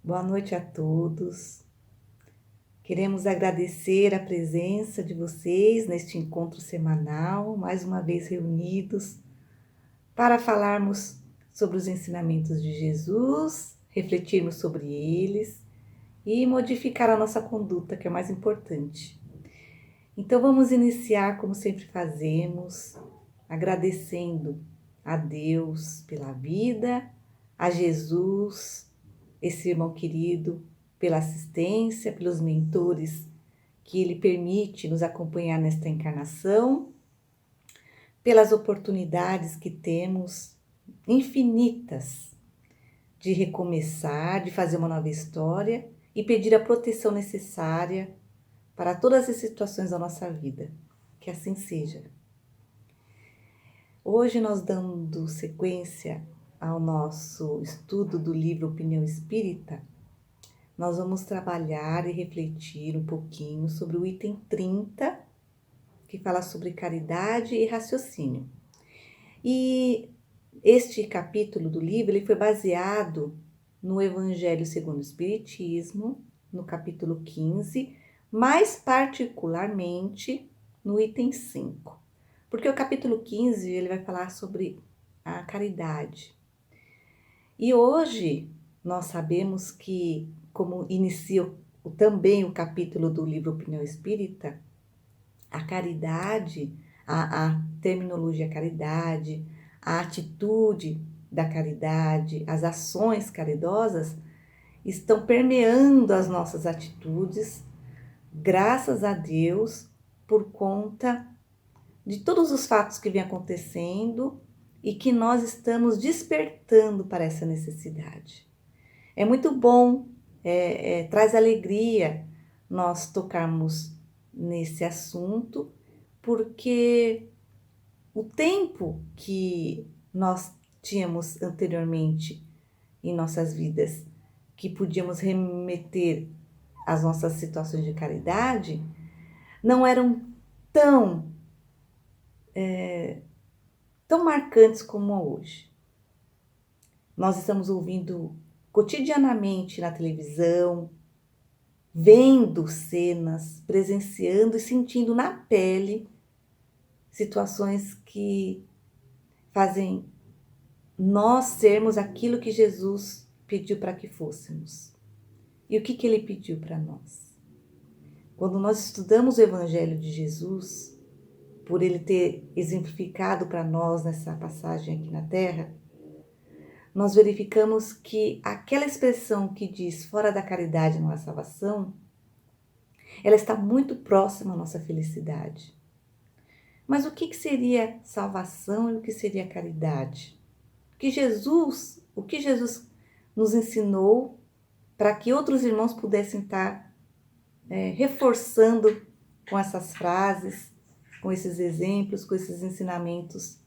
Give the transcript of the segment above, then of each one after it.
Boa noite a todos. Queremos agradecer a presença de vocês neste encontro semanal, mais uma vez reunidos para falarmos sobre os ensinamentos de Jesus, refletirmos sobre eles e modificar a nossa conduta, que é o mais importante. Então vamos iniciar como sempre fazemos, agradecendo a Deus pela vida, a Jesus, esse irmão querido, pela assistência, pelos mentores que ele permite nos acompanhar nesta encarnação, pelas oportunidades que temos infinitas de recomeçar, de fazer uma nova história e pedir a proteção necessária para todas as situações da nossa vida. Que assim seja. Hoje nós dando sequência ao nosso estudo do livro Opinião Espírita, nós vamos trabalhar e refletir um pouquinho sobre o item 30, que fala sobre caridade e raciocínio. E este capítulo do livro ele foi baseado no Evangelho segundo o Espiritismo, no capítulo 15, mais particularmente no item 5. Porque o capítulo 15 ele vai falar sobre a caridade. E hoje nós sabemos que, como inicia também o capítulo do livro Opinião Espírita, a caridade, a terminologia caridade, a atitude da caridade, as ações caridosas estão permeando as nossas atitudes, graças a Deus, por conta de todos os fatos que vêm acontecendo e que nós estamos despertando para essa necessidade. É muito bom, traz alegria nós tocarmos nesse assunto, porque o tempo que nós tínhamos anteriormente em nossas vidas, que podíamos remeter às nossas situações de caridade, não eram tão marcantes como hoje. Nós estamos ouvindo cotidianamente na televisão, vendo cenas, presenciando e sentindo na pele situações que fazem nós sermos aquilo que Jesus pediu para que fôssemos. E o que ele pediu para nós? Quando nós estudamos o Evangelho de Jesus, por ele ter exemplificado para nós nessa passagem aqui na Terra, nós verificamos que aquela expressão que diz fora da caridade não há salvação, ela está muito próxima à nossa felicidade. Mas o que seria salvação e o que seria caridade? O que Jesus nos ensinou para que outros irmãos pudessem estar reforçando com essas frases, com esses exemplos, com esses ensinamentos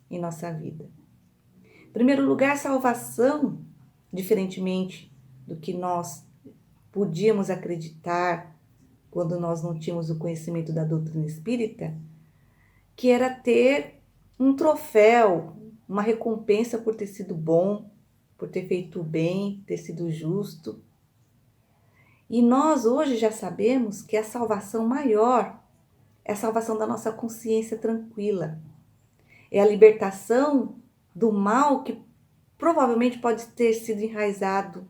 em nossa vida. Em primeiro lugar, salvação, diferentemente do que nós podíamos acreditar quando nós não tínhamos o conhecimento da doutrina espírita, que era ter um troféu, uma recompensa por ter sido bom, por ter feito o bem, ter sido justo. E nós hoje já sabemos que a salvação maior é a salvação da nossa consciência tranquila. É a libertação do mal que provavelmente pode ter sido enraizado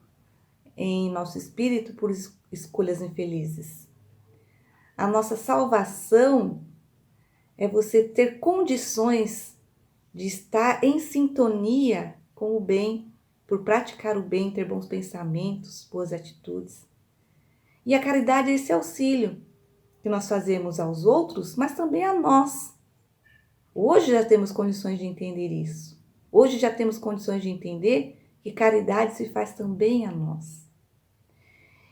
em nosso espírito por escolhas infelizes. A nossa salvação é você ter condições de estar em sintonia com o bem, por praticar o bem, ter bons pensamentos, boas atitudes. E a caridade é esse auxílio que nós fazemos aos outros, mas também a nós. Hoje já temos condições de entender isso. Hoje já temos condições de entender que caridade se faz também a nós.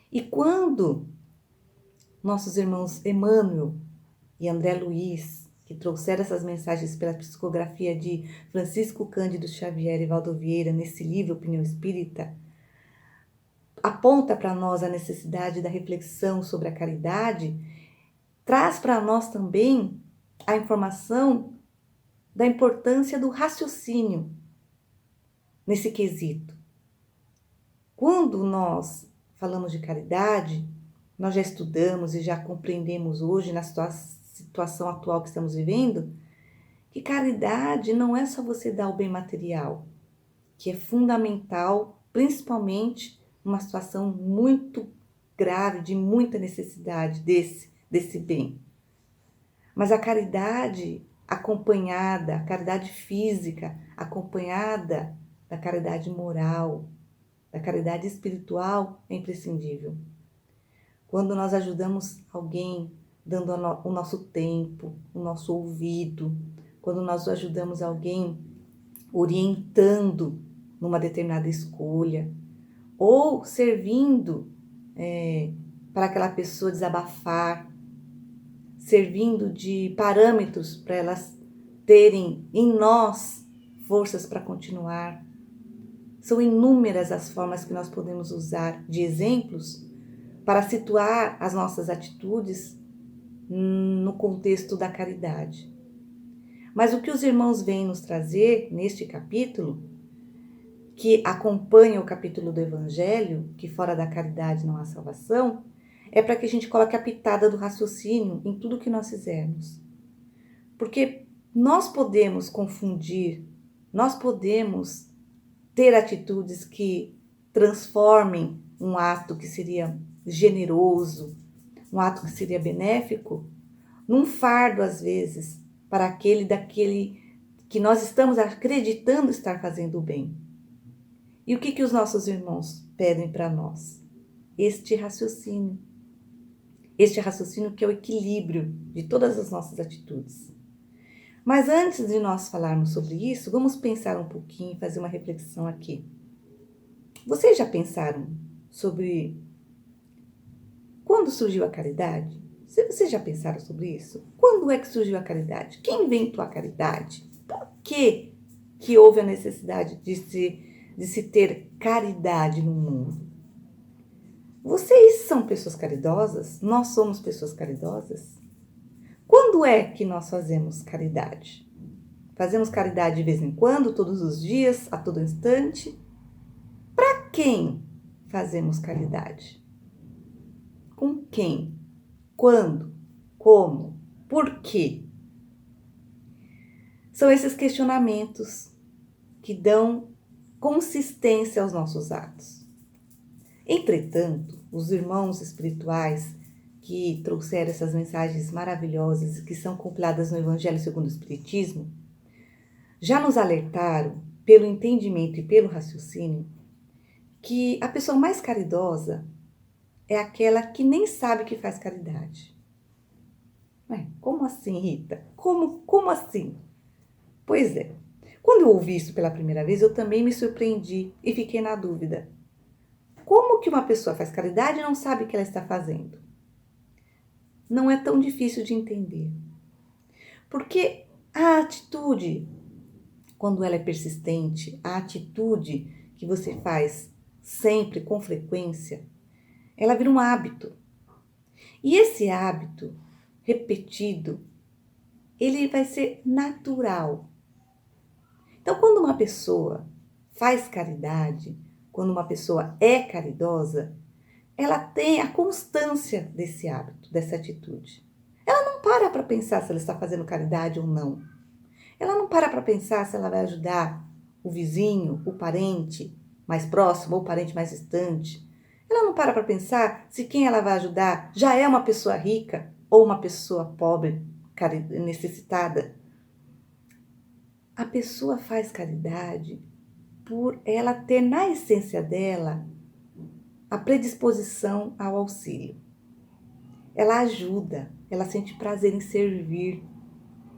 E quando nossos irmãos Emmanuel e André Luiz, que trouxeram essas mensagens pela psicografia de Francisco Cândido Xavier e Valdo Vieira, nesse livro Opinião Espírita, aponta para nós a necessidade da reflexão sobre a caridade, traz para nós também a informação da importância do raciocínio nesse quesito. Quando nós falamos de caridade, nós já estudamos e já compreendemos hoje, na situação atual que estamos vivendo, que caridade não é só você dar o bem material, que é fundamental, principalmente numa situação muito grave, de muita necessidade desse bem. Mas a caridade acompanhada, a caridade física, acompanhada da caridade moral, da caridade espiritual, é imprescindível. Quando nós ajudamos alguém, dando o nosso tempo, o nosso ouvido, quando nós ajudamos alguém orientando numa determinada escolha, ou servindo para aquela pessoa desabafar, servindo de parâmetros para elas terem em nós forças para continuar. São inúmeras as formas que nós podemos usar de exemplos para situar as nossas atitudes no contexto da caridade. Mas o que os irmãos vêm nos trazer neste capítulo, que acompanha o capítulo do Evangelho, que fora da caridade não há salvação, é para que a gente coloque a pitada do raciocínio em tudo que nós fizermos. Porque nós podemos confundir, nós podemos ter atitudes que transformem um ato que seria generoso, um ato que seria benéfico, num fardo às vezes, para daquele que nós estamos acreditando estar fazendo o bem. E o que os nossos irmãos pedem para nós? Este raciocínio que é o equilíbrio de todas as nossas atitudes. Mas antes de nós falarmos sobre isso, vamos pensar um pouquinho e fazer uma reflexão aqui. Vocês já pensaram sobre quando surgiu a caridade? Vocês já pensaram sobre isso? Quando é que surgiu a caridade? Quem inventou a caridade? Por que houve a necessidade de se ter caridade no mundo? Vocês são pessoas caridosas? Nós somos pessoas caridosas? Quando é que nós fazemos caridade? Fazemos caridade de vez em quando, todos os dias, a todo instante? Para quem fazemos caridade? Com quem? Quando? Como? Por quê? São esses questionamentos que dão consistência aos nossos atos. Entretanto, os irmãos espirituais que trouxeram essas mensagens maravilhosas que são compiladas no Evangelho segundo o Espiritismo, já nos alertaram, pelo entendimento e pelo raciocínio, que a pessoa mais caridosa é aquela que nem sabe que faz caridade. Como assim, Rita? Como assim? Pois é, quando eu ouvi isso pela primeira vez, eu também me surpreendi e fiquei na dúvida. Como que uma pessoa faz caridade e não sabe o que ela está fazendo? Não é tão difícil de entender. Porque a atitude, quando ela é persistente, a atitude que você faz sempre, com frequência, ela vira um hábito. E esse hábito repetido, ele vai ser natural. Então, quando uma pessoa faz caridade, quando uma pessoa é caridosa, ela tem a constância desse hábito, dessa atitude. Ela não para pensar se ela está fazendo caridade ou não. Ela não para pensar se ela vai ajudar o vizinho, o parente mais próximo ou o parente mais distante. Ela não para pensar se quem ela vai ajudar já é uma pessoa rica ou uma pessoa pobre, necessitada. A pessoa faz caridade por ela ter na essência dela a predisposição ao auxílio. Ela ajuda, ela sente prazer em servir,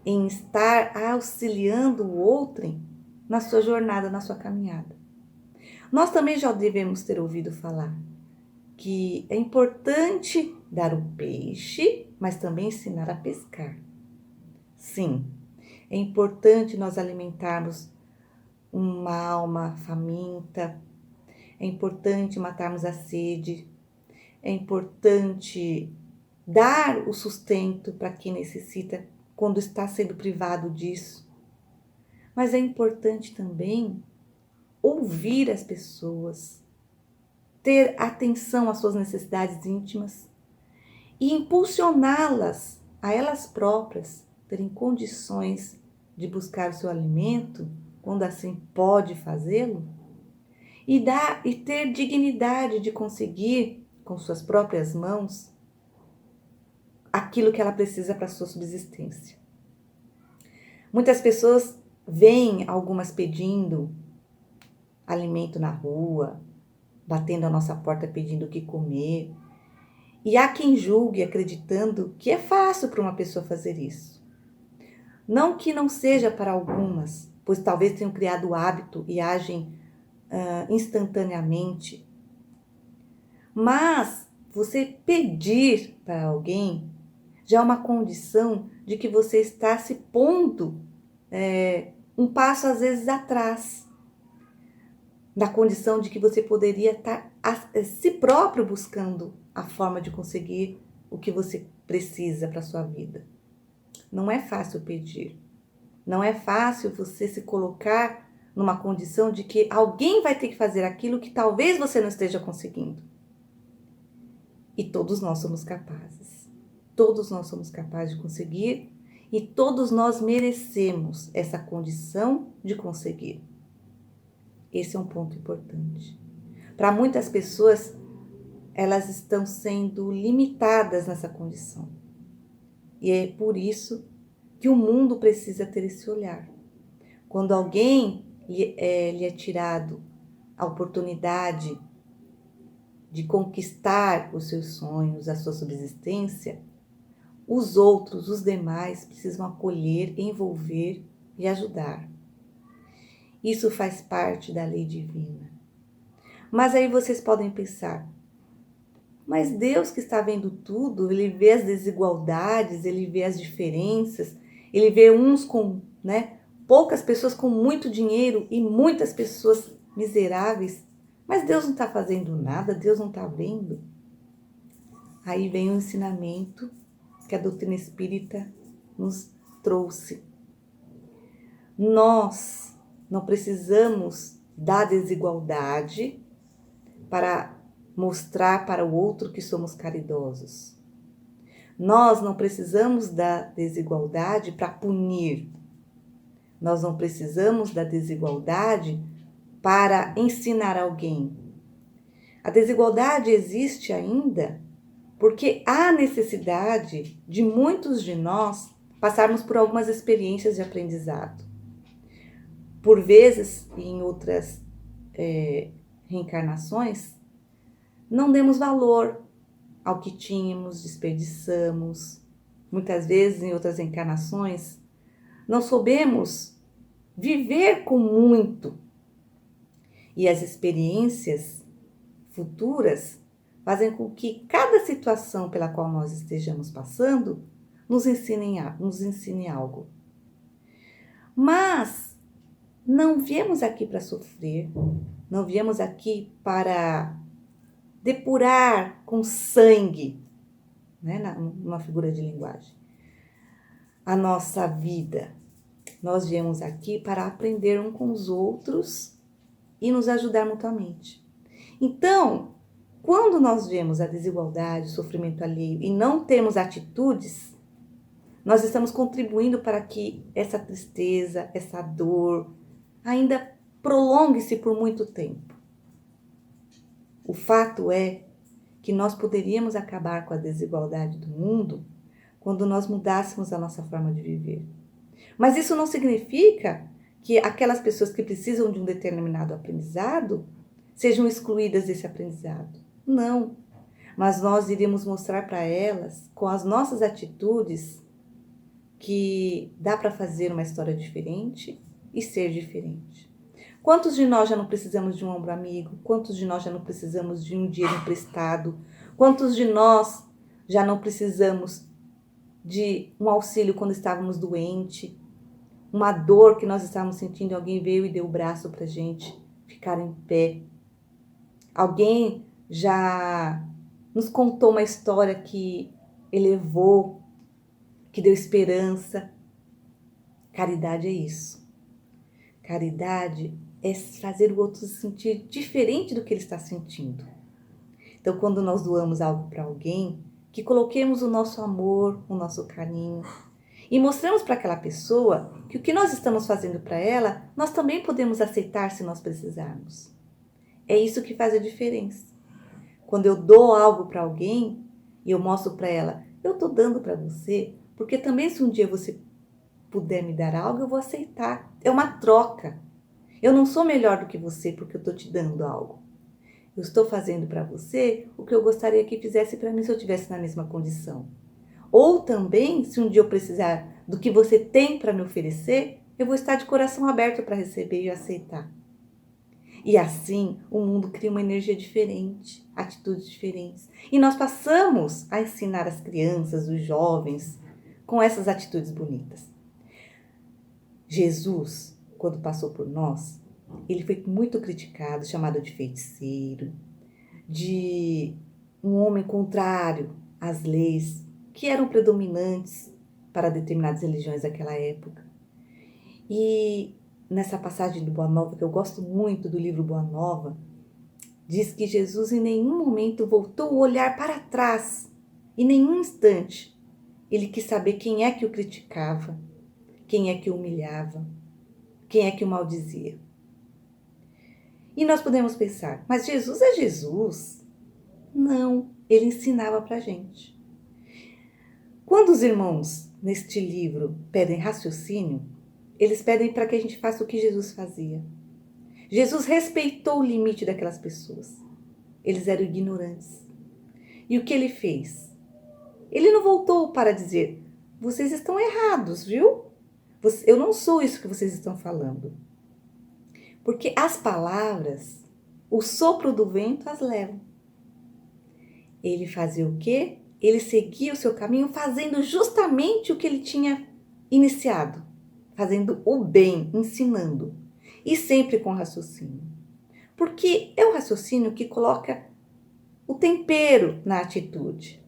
em estar auxiliando o outrem na sua jornada, na sua caminhada. Nós também já devemos ter ouvido falar que é importante dar o peixe, mas também ensinar a pescar. Sim, é importante nós alimentarmos uma alma faminta, é importante matarmos a sede, é importante dar o sustento para quem necessita quando está sendo privado disso. Mas é importante também ouvir as pessoas, ter atenção às suas necessidades íntimas e impulsioná-las a elas próprias terem condições de buscar o seu alimento, quando assim pode fazê-lo, e ter dignidade de conseguir, com suas próprias mãos, aquilo que ela precisa para a sua subsistência. Muitas pessoas veem algumas pedindo alimento na rua, batendo a nossa porta pedindo o que comer. E há quem julgue acreditando que é fácil para uma pessoa fazer isso. Não que não seja para algumas, pois talvez tenham criado o hábito e agem instantaneamente. Mas você pedir para alguém já é uma condição de que você está se pondo um passo às vezes atrás, na condição de que você poderia estar si próprio buscando a forma de conseguir o que você precisa para a sua vida. Não é fácil pedir. Não é fácil você se colocar numa condição de que alguém vai ter que fazer aquilo que talvez você não esteja conseguindo. E todos nós somos capazes. Todos nós somos capazes de conseguir e todos nós merecemos essa condição de conseguir. Esse é um ponto importante. Para muitas pessoas, elas estão sendo limitadas nessa condição. E é por isso que o mundo precisa ter esse olhar. Quando alguém lhe é tirado a oportunidade de conquistar os seus sonhos, a sua subsistência, os outros, os demais, precisam acolher, envolver e ajudar. Isso faz parte da lei divina. Mas aí vocês podem pensar, mas Deus que está vendo tudo, Ele vê as desigualdades, Ele vê as diferenças, Ele vê uns com, poucas pessoas com muito dinheiro e muitas pessoas miseráveis. Mas Deus não está fazendo nada, Deus não está vendo. Aí vem o ensinamento que a doutrina espírita nos trouxe. Nós não precisamos da desigualdade para mostrar para o outro que somos caridosos. Nós não precisamos da desigualdade para punir. Nós não precisamos da desigualdade para ensinar alguém. A desigualdade existe ainda porque há necessidade de muitos de nós passarmos por algumas experiências de aprendizado. Por vezes, em outras reencarnações, não demos valor ao que tínhamos, desperdiçamos. Muitas vezes, em outras encarnações, não soubemos viver com muito. E as experiências futuras fazem com que cada situação pela qual nós estejamos passando nos ensine algo. Mas não viemos aqui para sofrer, não viemos aqui para depurar com sangue, numa figura de linguagem, a nossa vida. Nós viemos aqui para aprender uns com os outros e nos ajudar mutuamente. Então, quando nós vemos a desigualdade, o sofrimento alheio e não temos atitudes, nós estamos contribuindo para que essa tristeza, essa dor, ainda prolongue-se por muito tempo. O fato é que nós poderíamos acabar com a desigualdade do mundo quando nós mudássemos a nossa forma de viver. Mas isso não significa que aquelas pessoas que precisam de um determinado aprendizado sejam excluídas desse aprendizado. Não. Mas nós iríamos mostrar para elas, com as nossas atitudes, que dá para fazer uma história diferente e ser diferente. Quantos de nós já não precisamos de um ombro amigo? Quantos de nós já não precisamos de um dinheiro emprestado? Quantos de nós já não precisamos de um auxílio quando estávamos doentes? Uma dor que nós estávamos sentindo, alguém veio e deu o braço para a gente ficar em pé. Alguém já nos contou uma história que elevou, que deu esperança. Caridade é isso. Caridade é fazer o outro se sentir diferente do que ele está sentindo. Então, quando nós doamos algo para alguém, que coloquemos o nosso amor, o nosso carinho e mostramos para aquela pessoa que o que nós estamos fazendo para ela, nós também podemos aceitar se nós precisarmos. É isso que faz a diferença. Quando eu dou algo para alguém e eu mostro para ela, eu estou dando para você, porque também se um dia você puder me dar algo, eu vou aceitar. É uma troca. Eu não sou melhor do que você porque eu estou te dando algo. Eu estou fazendo para você o que eu gostaria que fizesse para mim se eu estivesse na mesma condição. Ou também, se um dia eu precisar do que você tem para me oferecer, eu vou estar de coração aberto para receber e aceitar. E assim, o mundo cria uma energia diferente, atitudes diferentes. E nós passamos a ensinar as crianças, os jovens, com essas atitudes bonitas. Jesus, quando passou por nós, ele foi muito criticado, chamado de feiticeiro, de um homem contrário às leis que eram predominantes para determinadas religiões daquela época. E nessa passagem do Boa Nova, que eu gosto muito do livro Boa Nova, diz que Jesus em nenhum momento voltou o olhar para trás, em nenhum instante. Ele quis saber quem é que o criticava, quem é que o humilhava, quem é que o maldizia. E nós podemos pensar, mas Jesus é Jesus? Não, ele ensinava para a gente. Quando os irmãos, neste livro, pedem raciocínio, eles pedem para que a gente faça o que Jesus fazia. Jesus respeitou o limite daquelas pessoas. Eles eram ignorantes. E o que ele fez? Ele não voltou para dizer, vocês estão errados, viu? Eu não sou isso que vocês estão falando. Porque as palavras, o sopro do vento as levam. Ele fazia o quê? Ele seguia o seu caminho fazendo justamente o que ele tinha iniciado. Fazendo o bem, ensinando. E sempre com raciocínio. Porque é o raciocínio que coloca o tempero na atitude.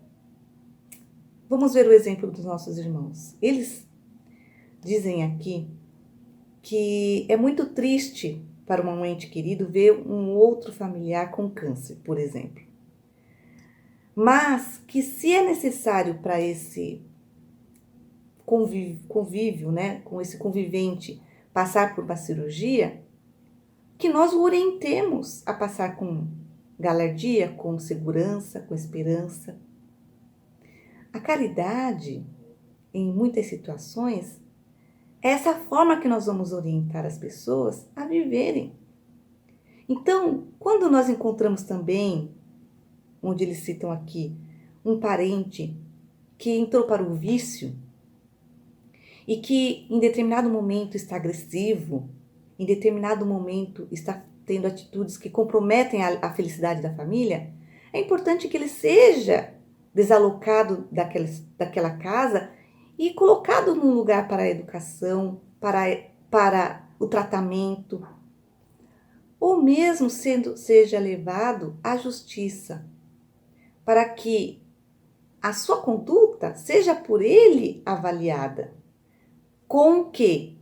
Vamos ver o exemplo dos nossos irmãos. Eles dizem aqui que é muito triste para um ente querido ver um outro familiar com câncer, por exemplo. Mas que se é necessário para esse convívio, né, com esse convivente passar por uma cirurgia, que nós o orientemos a passar com galardia, com segurança, com esperança. A caridade, em muitas situações, é essa forma que nós vamos orientar as pessoas a viverem. Então, quando nós encontramos também, onde eles citam aqui, um parente que entrou para o vício e que em determinado momento está agressivo, em determinado momento está tendo atitudes que comprometem a felicidade da família, é importante que ele seja desalocado daquela casa e colocado num lugar para a educação, para o tratamento, ou mesmo seja levado à justiça, para que a sua conduta seja por ele avaliada. Com o quê?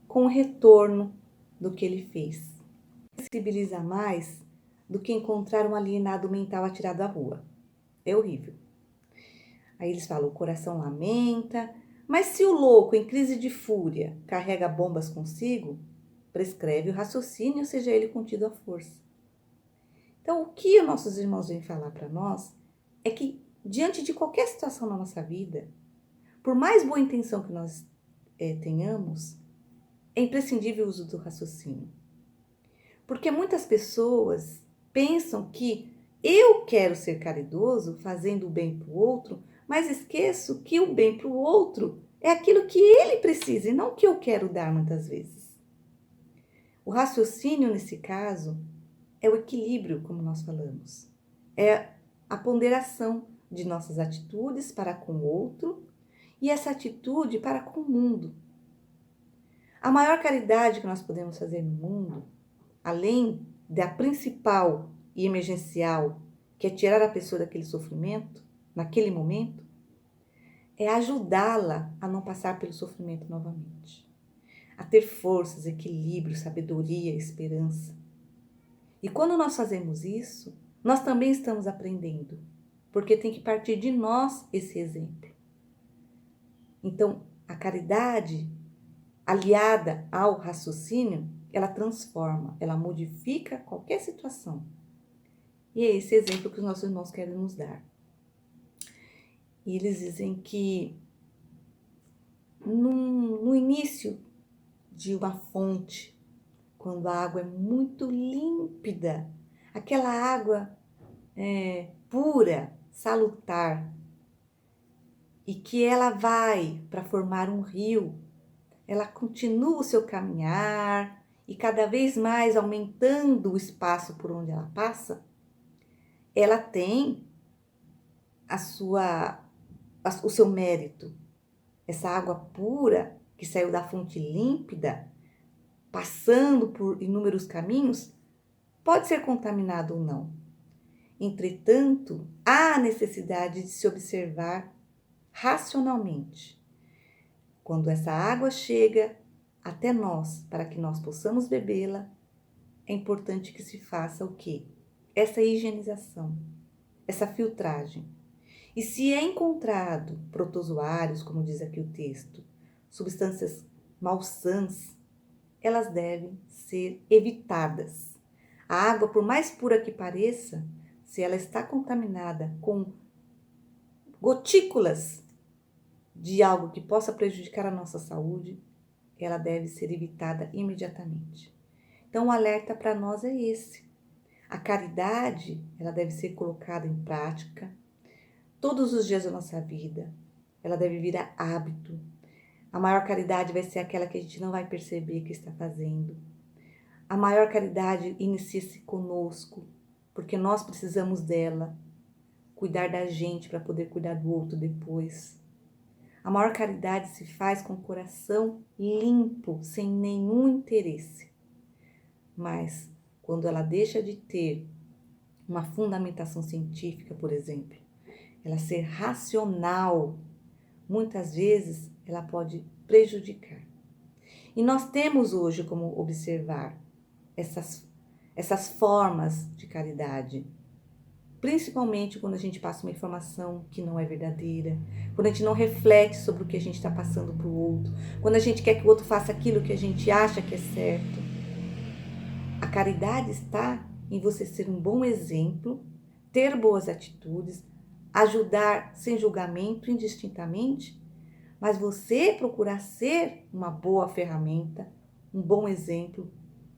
Com o retorno do que ele fez. Sensibiliza mais do que encontrar um alienado mental atirado à rua. É horrível. Aí eles falam, o coração lamenta, mas se o louco em crise de fúria carrega bombas consigo, prescreve o raciocínio, seja ele contido à força. Então, o que os nossos irmãos vêm falar para nós é que, diante de qualquer situação na nossa vida, por mais boa intenção que nós tenhamos, é imprescindível o uso do raciocínio. Porque muitas pessoas pensam que eu quero ser caridoso, fazendo o bem para o outro, mas esqueço que o bem para o outro é aquilo que ele precisa e não o que eu quero dar muitas vezes. O raciocínio, nesse caso, é o equilíbrio, como nós falamos. É a ponderação de nossas atitudes para com o outro e essa atitude para com o mundo. A maior caridade que nós podemos fazer no mundo, além da principal e emergencial, que é tirar a pessoa daquele sofrimento, naquele momento, é ajudá-la a não passar pelo sofrimento novamente. A ter forças, equilíbrio, sabedoria, esperança. E quando nós fazemos isso, nós também estamos aprendendo, porque tem que partir de nós esse exemplo. Então, a caridade, aliada ao raciocínio, ela transforma, ela modifica qualquer situação. E é esse exemplo que os nossos irmãos querem nos dar. E eles dizem que no início de uma fonte, quando a água é muito límpida, aquela água pura, salutar, e que ela vai para formar um rio, ela continua o seu caminhar e cada vez mais aumentando o espaço por onde ela passa, ela tem o seu mérito. Essa água pura que saiu da fonte límpida, passando por inúmeros caminhos, pode ser contaminado ou não. Entretanto, há necessidade de se observar racionalmente. Quando essa água chega até nós, para que nós possamos bebê-la, é importante que se faça o quê? Essa higienização, essa filtragem. E se é encontrado protozoários, como diz aqui o texto, substâncias malsãs, elas devem ser evitadas. A água, por mais pura que pareça, se ela está contaminada com gotículas de algo que possa prejudicar a nossa saúde, ela deve ser evitada imediatamente. Então, o alerta para nós é esse. A caridade, ela deve ser colocada em prática todos os dias da nossa vida. Ela deve virar hábito. A maior caridade vai ser aquela que a gente não vai perceber que está fazendo. A maior caridade inicia-se conosco, porque nós precisamos dela. Cuidar da gente para poder cuidar do outro depois. A maior caridade se faz com o coração limpo, sem nenhum interesse. Mas, quando ela deixa de ter uma fundamentação científica, por exemplo, ela ser racional, muitas vezes ela pode prejudicar. E nós temos hoje como observar essas formas de caridade, principalmente quando a gente passa uma informação que não é verdadeira, quando a gente não reflete sobre o que a gente está passando para o outro, quando a gente quer que o outro faça aquilo que a gente acha que é certo. A caridade está em você ser um bom exemplo, ter boas atitudes, ajudar sem julgamento, indistintamente, mas você procurar ser uma boa ferramenta, um bom exemplo,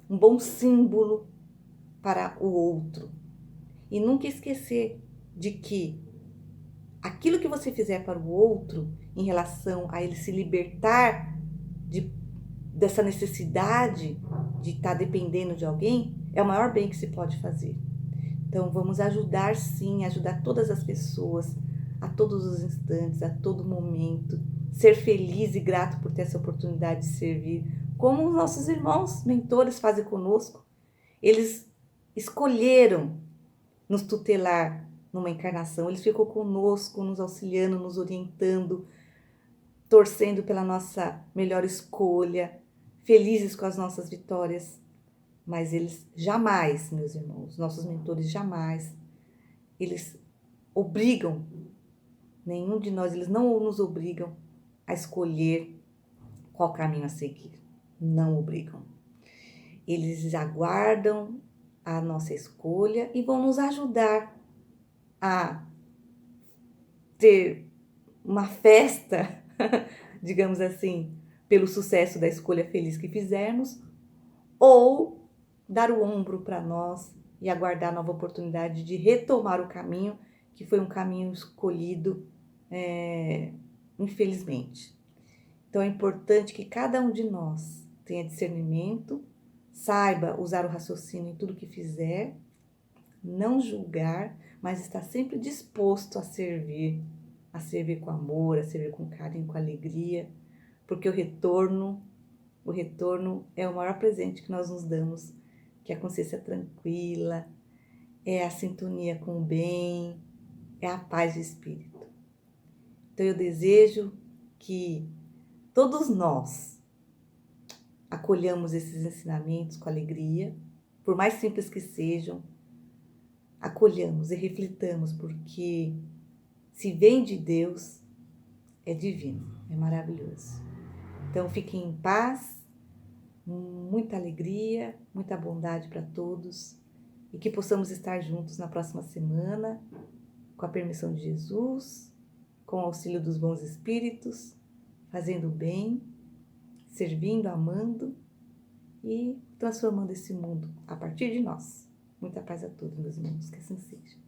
um bom símbolo para o outro. E nunca esquecer de que aquilo que você fizer para o outro, em relação a ele se libertar dessa necessidade de estar dependendo de alguém, é o maior bem que se pode fazer. Então vamos ajudar sim, ajudar todas as pessoas, a todos os instantes, a todo momento, ser feliz e grato por ter essa oportunidade de servir, como os nossos irmãos mentores fazem conosco. Eles escolheram nos tutelar numa encarnação, eles ficam conosco, nos auxiliando, nos orientando, torcendo pela nossa melhor escolha, felizes com as nossas vitórias. Mas eles jamais, meus irmãos, nossos mentores jamais, eles obrigam, nenhum de nós, eles não nos obrigam a escolher qual caminho a seguir. Não obrigam. Eles aguardam a nossa escolha e vão nos ajudar a ter uma festa, digamos assim, pelo sucesso da escolha feliz que fizermos, ou dar o ombro para nós e aguardar a nova oportunidade de retomar o caminho, que foi um caminho escolhido, infelizmente. Então é importante que cada um de nós tenha discernimento, saiba usar o raciocínio em tudo que fizer, não julgar, mas estar sempre disposto a servir com amor, a servir com carinho, com alegria, porque o retorno é o maior presente que nós nos damos, que é a consciência tranquila, é a sintonia com o bem, é a paz de espírito. Então eu desejo que todos nós acolhamos esses ensinamentos com alegria, por mais simples que sejam, acolhamos e reflitamos, porque se vem de Deus, é divino, é maravilhoso. Então fiquem em paz, muita alegria, muita bondade para todos e que possamos estar juntos na próxima semana, com a permissão de Jesus, com o auxílio dos bons espíritos, fazendo o bem, servindo, amando e transformando esse mundo a partir de nós. Muita paz a todos, meus irmãos, que assim seja.